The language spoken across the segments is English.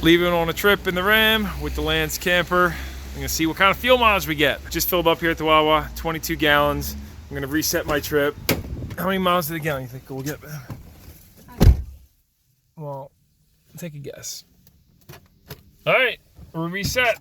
Leaving on a trip in the Ram with the Lance camper. I'm gonna see what kind of fuel mileage we get. Just filled up here at the Wawa, 22 gallons. I'm gonna reset my trip. How many miles to the gallon you think we'll get? Well, take a guess. All right, we're reset.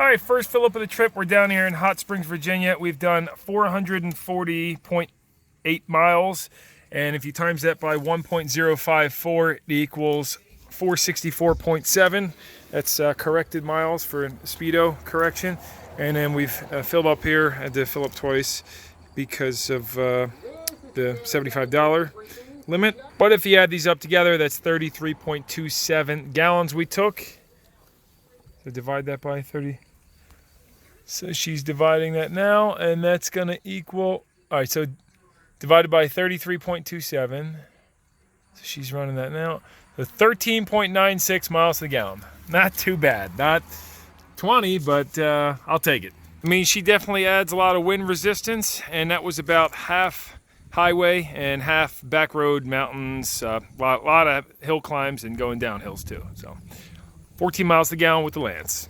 All right, first fill up of the trip. We're down here in Hot Springs, Virginia. We've done 440.8 miles. And if you times that by 1.054, it equals 464.7. That's corrected miles for speedo correction. And then we've filled up here. I had to fill up twice because of the $75 limit. But if you add these up together, that's 33.27 gallons we took. So divide that by 30. So she's dividing that now, and that's going to equal, all right, so divided by 33.27. So she's running that now. So 13.96 miles to the gallon. Not too bad. Not 20, but I'll take it. I mean, she definitely adds a lot of wind resistance, and that was about half highway and half back road, mountains, a lot of hill climbs and going down hills too. So 14 miles to the gallon with the Lance.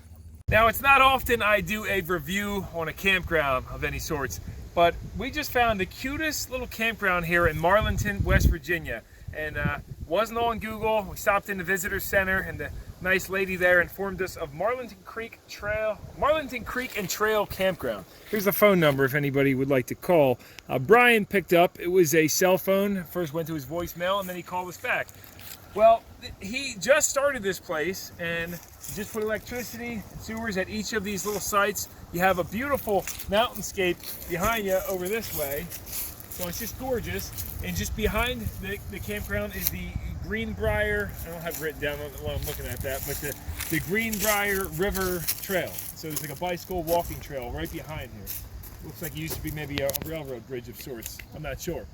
Now, it's not often I do a review on a campground of any sorts, but we just found the cutest little campground here in Marlinton, West Virginia. And wasn't on Google. We stopped in the visitor center, and the nice lady there informed us of Marlinton Creek and Trail Campground. Here's the phone number if anybody would like to call. Brian picked up. It was a cell phone. First went to his voicemail, and then he called us back. Well, he just started this place, and just put electricity and sewers at each of these little sites. You have a beautiful mountainscape behind you over this way. So it's just gorgeous. And just behind the campground is the Greenbrier, I don't have it written down while I'm looking at that, but the Greenbrier River Trail. So there's like a bicycle walking trail right behind here. Looks like it used to be maybe a railroad bridge of sorts. I'm not sure.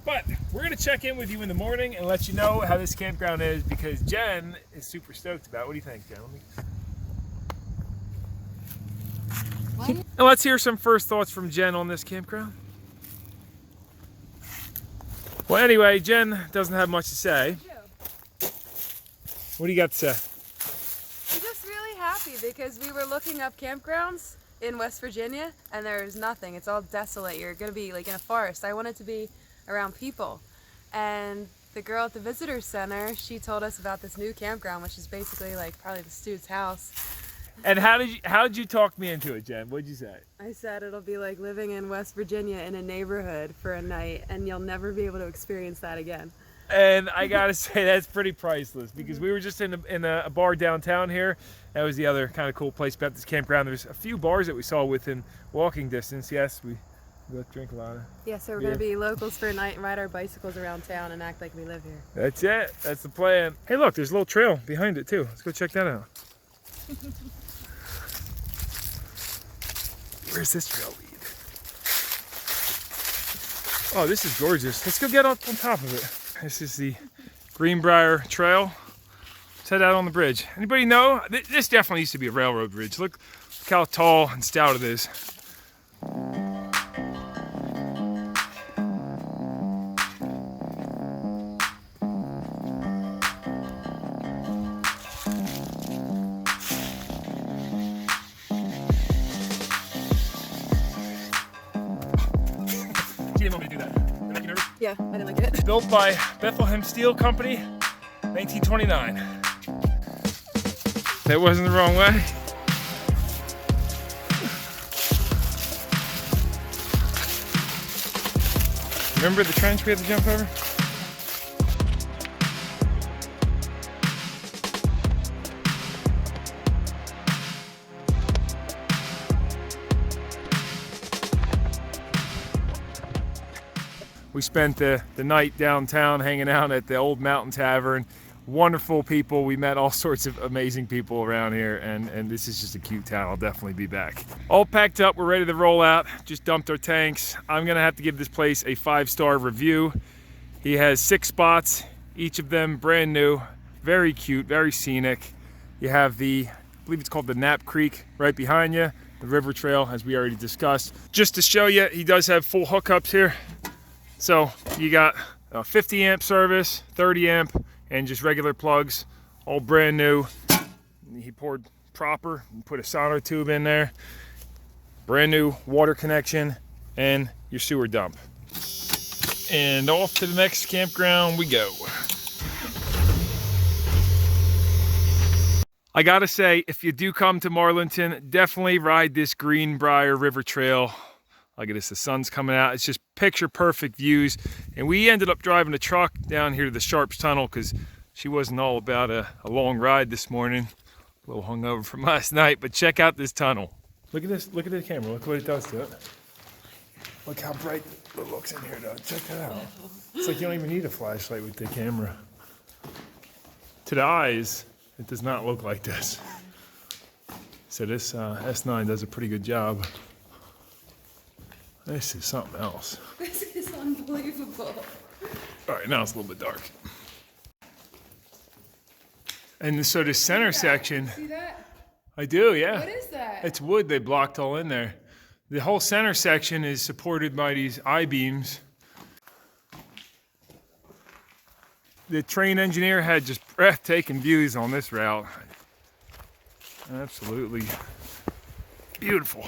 But we're going to check in with you in the morning and let you know how this campground is, because Jen is super stoked about it. What do you think, Jen? And let's hear some first thoughts from Jen on this campground. Well, anyway, Jen doesn't have much to say. What do you got to say? I'm just really happy because we were looking up campgrounds in West Virginia and there's nothing. It's all desolate. You're going to be like in a forest. I wanted to be around people. And the girl at the visitor center, she told us about this new campground, which is basically like probably the Stude's house. And how did you talk me into it, Jen? What'd you say? I said it'll be like living in West Virginia in a neighborhood for a night, and you'll never be able to experience that again. And I gotta say, that's pretty priceless, because we were just in a bar downtown here. That was the other kind of cool place about this campground. There's a few bars that we saw within walking distance. Yes, we both drink a lot of Yeah, so we're going to be locals for a night and ride our bicycles around town and act like we live here. That's it. That's the plan. Hey, look, there's a little trail behind it too. Let's go check that out. Where's this trail lead? Oh, this is gorgeous. Let's go get up on top of it. This is the Greenbrier Trail. Let's head out on the bridge. Anybody know? This definitely used to be a railroad bridge. Look how tall and stout it is. You didn't want me to do that. Did that make you nervous? Yeah, I didn't like it. Built by Bethlehem Steel Company, 1929. That wasn't the wrong way. Remember the trench we had to jump over? We spent the night downtown hanging out at the Old Mountain Tavern. Wonderful people. We met all sorts of amazing people around here, and this is just a cute town. I'll definitely be back. All packed up, we're ready to roll out. Just dumped our tanks. I'm gonna have to give this place a 5-star review. He has 6 spots, each of them brand new, very cute, very scenic. You have the believe it's called the Knapp Creek right behind you. The river trail, as we already discussed. Just to show you, he does have full hookups here. So you got a 50 amp service, 30 amp, and just regular plugs, all brand new. He poured proper and put a sonotube in there. Brand new water connection and your sewer dump. And off to the next campground we go. I gotta say, if you do come to Marlinton, definitely ride this Greenbrier River Trail. Look at this, the sun's coming out. It's just picture perfect views. And we ended up driving a truck down here to the Sharps Tunnel because she wasn't all about a long ride this morning. A little hungover from last night, but check out this tunnel. Look at this, look at the camera, look what it does to it. Look how bright it looks in here though, check that out. It's like you don't even need a flashlight with the camera. To the eyes, it does not look like this. So this S9 does a pretty good job. This is something else. This is unbelievable. All right, now it's a little bit dark. And so the center section. See that? I do, yeah. What is that? It's wood they blocked all in there. The whole center section is supported by these I-beams. The train engineer had just breathtaking views on this route. Absolutely beautiful.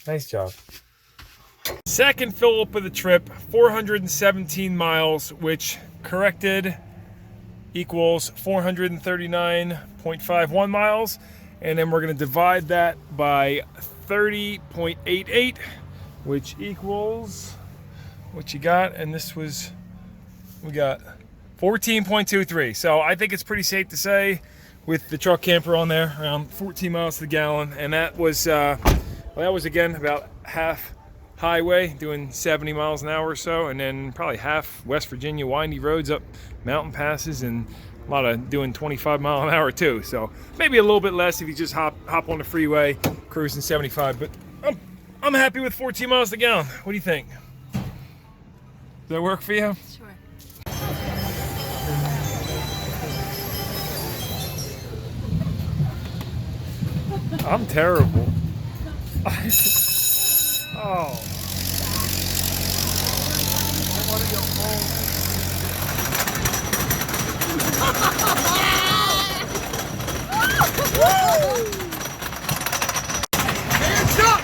Nice job. Second fill up of the trip, 417 miles, which corrected equals 439.51 miles. And then we're going to divide that by 30.88, which equals what you got. And this was, we got 14.23. So I think it's pretty safe to say with the truck camper on there, around 14 miles to the gallon. And that was again about half highway, doing 70 miles an hour or so, and then probably half West Virginia windy roads up mountain passes, and a lot of doing 25 mile an hour too. So maybe a little bit less if you just hop on the freeway, cruising 75. But I'm happy with 14 miles to the gallon. What do you think? Does that work for you? Sure. I'm terrible. Oh. What are your Hands up!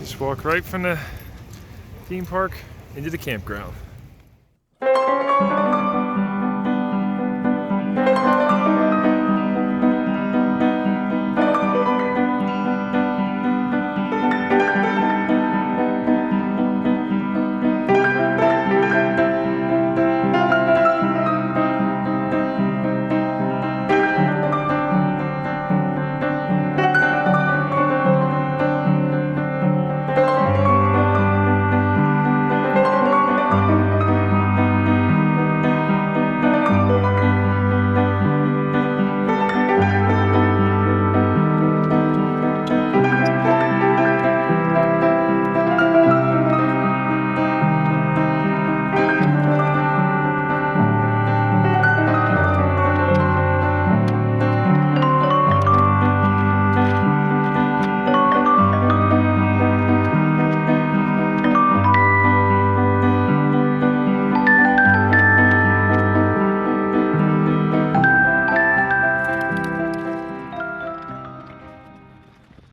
Just walk right from the theme park into the campground.